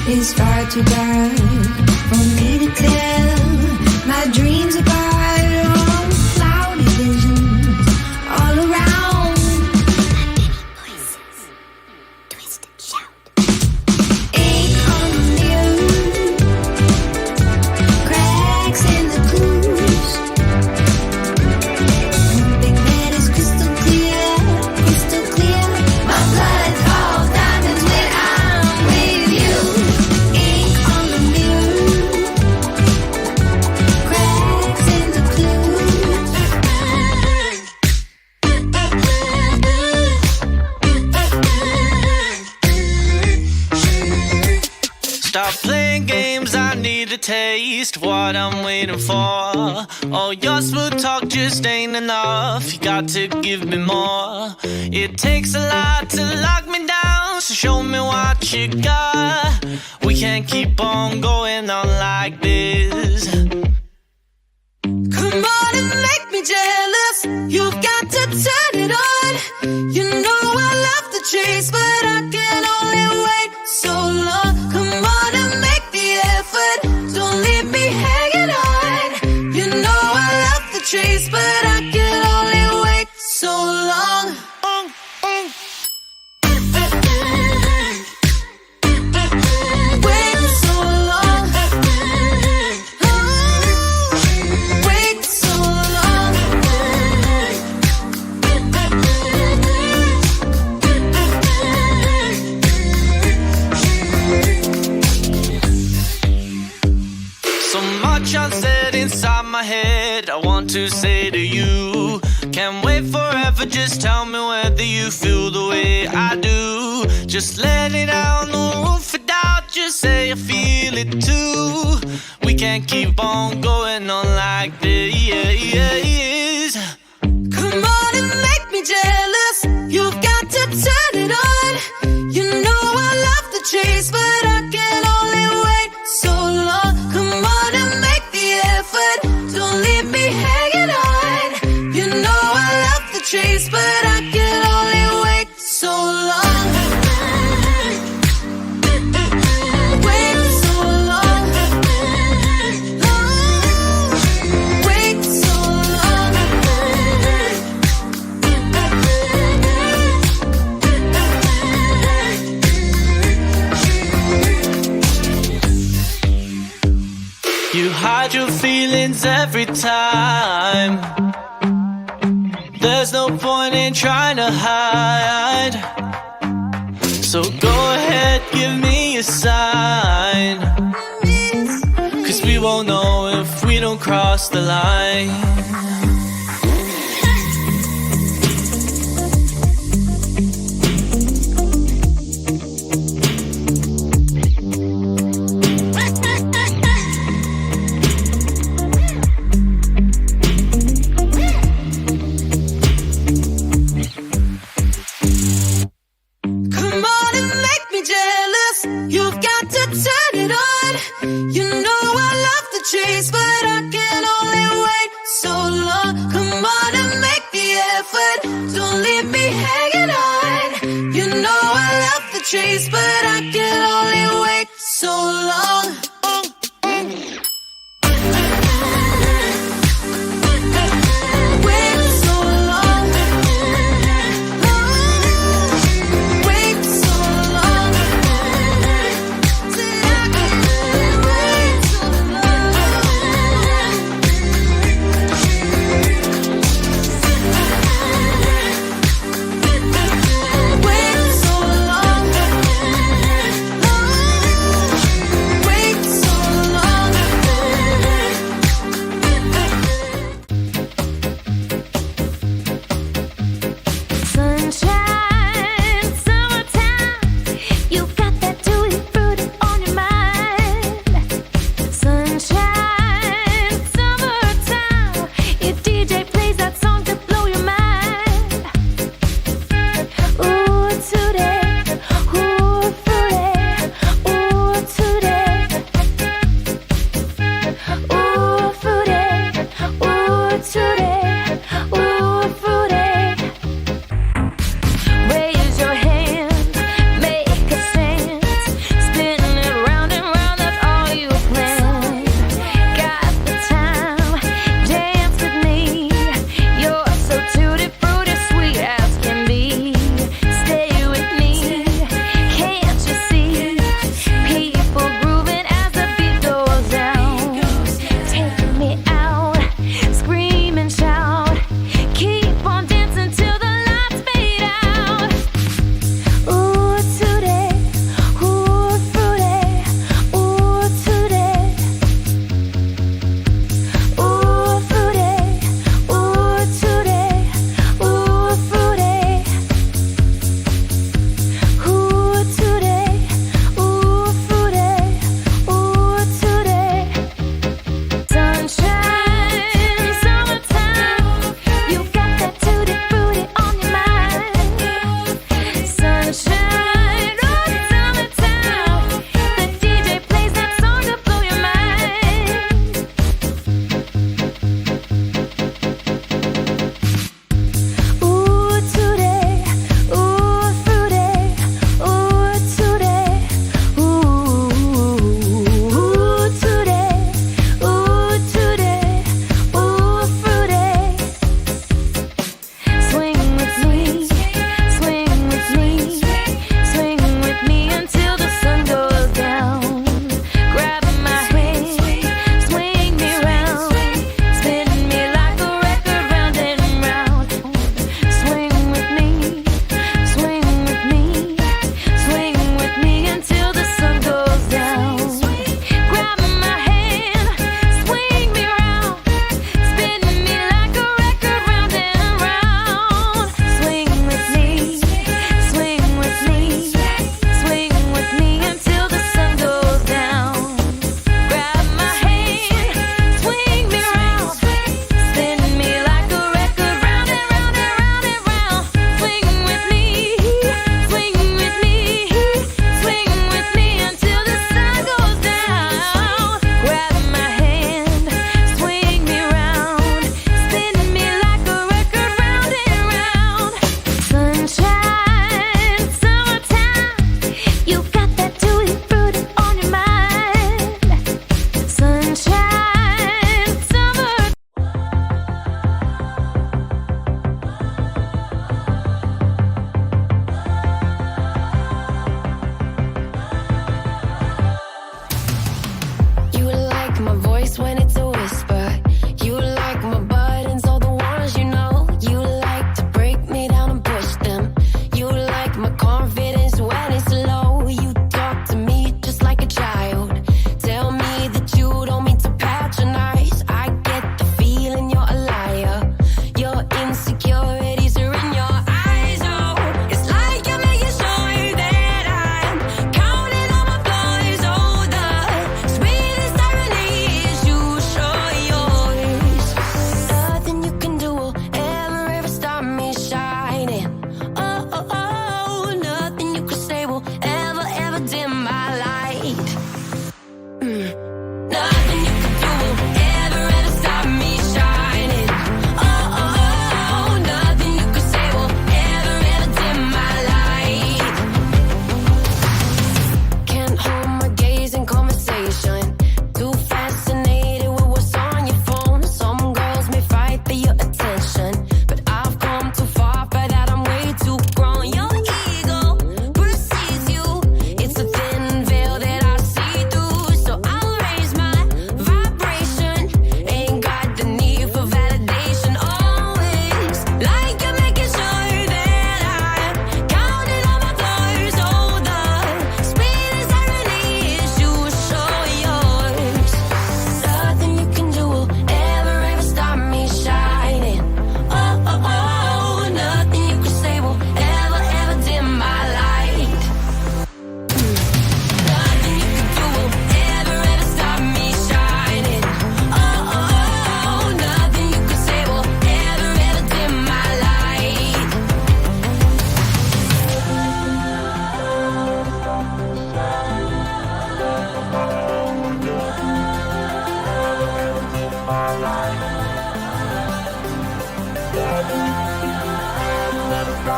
is far too dark for me to tell. My dreams apart on cloudy visions all around. Voices, twist and shout. Ink on the mirror, cracks in the clues. One thing that is crystal clear, crystal clear. My blood calls diamonds when I'm with you. Ink on the mirror, cracks in the clues. Stop playing games, I need a taste what I'm waiting for. Oh, your smooth talk just ain't enough, you got to give me more. It takes a lot to lock me down, so show me what you got. We can't keep on going on like this. Come on and make me jealous. You've got to turn it on. You know I love the chase, but I can only wait so long. Come on and make the effort. Don't leave me hanging on. You know I love the chase, but I can only wait so long. Wait so long. Wait so long. So much unsaid inside my head, I want to say to you. Can't wait forever, just tell me whether you feel the way I do. Just let it out, no room for doubt, just say I feel it too. We can't keep on going on like this. Come on and make me jealous. You've got to turn it on. You know I love the chase, but I can only wait so long. Come on and make the effort. Don't leave me hanging on. You know I love the chase, but I can only wait so long. Wait so long. Wait so long. You hide your feelings every time. There's no point in trying to hide. So go ahead, give me a sign. 'Cause we won't know if we don't cross the line. Come on and make me jealous. You've got to turn it on. You know I love the chase, but I can only wait so long. Come on and make the effort. Don't leave me hanging on. You know I love the chase, but I can only wait so long. Wait so long. Wait so long. Till I can wait so long.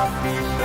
my feet.